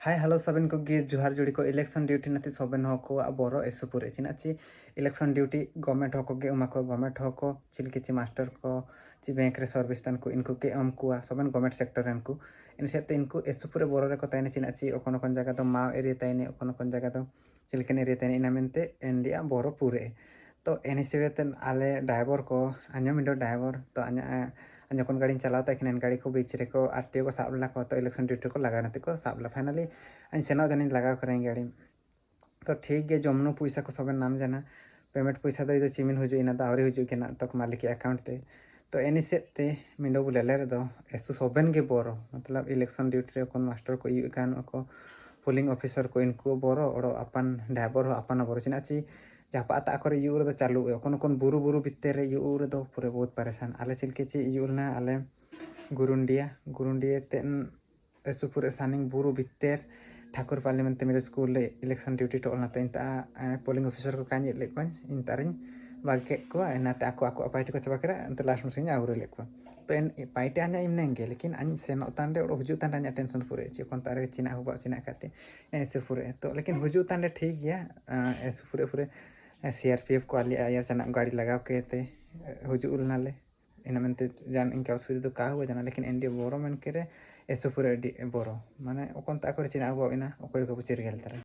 hi hello सबन को गे जुहार जुड़ी को इलेक्शन ड्यूटी नाते सबन हो को बोरो एसुपुर चिना ची इलेक्शन ड्यूटी गवर्नमेंट हो को गे उमा को गवर्नमेंट हो को चिलके ची मास्टर को ची बैंक रे सर्विस तन को इनको के एम को सबन गवर्नमेंट सेक्टर रन को इनसे तो इनको एसुपुर बोरो रे को ताइने चिना ची ओकोन ओकोन जगह तो माव एरिया ताइने ओकोन ओकोन जगह तो चिलकेन एरिया ताइने इना मेनते इंडिया बोरो पूरे तो एनी सेवेतन आले ड्राइवर को अन्य मिडो ड्राइवर तो अन्य जखन गाड़ी चलाता एखन गाड़ी को बीच रे को आरटीओ को साब को तो इलेक्शन ड्यूटी को लगा नाते को साब फाइनली सेना जानी लगा करें गाड़ी तो ठीक गे जमनो पैसा को सब नाम जाना पेमेंट पैसा दो चिमिन हजूना तो आवरी हजूना तक मालिक अकाउंट ते तो एनी सेते मिंडो बोले रे एसु सबन गे बोरो मतलब इलेक्शन ड्यूटी रे कोन मास्टर को यूकान को पोलिंग ऑफिसर को इनको बोरो और अपन ड्राइवर हो अपन बोरो चिना ची जहाँ पाता करे यू रे चालू कोन कोन बुरु बुरु भितर रे यू रे पूरे बहुत परेशान आले चिलके ची यूना आले गुरुंडिया तेन एसुपुर सानिंग बुरु भितर ठाकुर पार्लियामेंट मेरे स्कूल इलेक्शन ड्यूटी टोलना तो इनता पोलिंग ऑफिसर को कान ले को इंतारिन बागे को नाते आको आको पार्टी को चबा करे अंत लास्ट में सिंह आउरे ले को तो इन पार्टी आने इमनेंगे लेकिन अन सेनो तांडे और हुजू तांडे टेंशन पूरे ची कोन तारे चिना हुबा चिना काते एसुपुर तो लेकिन हुजू तांडे ठीक गया एसुपुर पूरे सीआरपीएफ को आलिया या सना गाड़ी लगा के ते हुजू उलनाले ina mente jan ingka usuri do kahu jana lekin endi boro men kere esu pura di boro mane okon ta kore china abo ina okoy ko bucir gel tara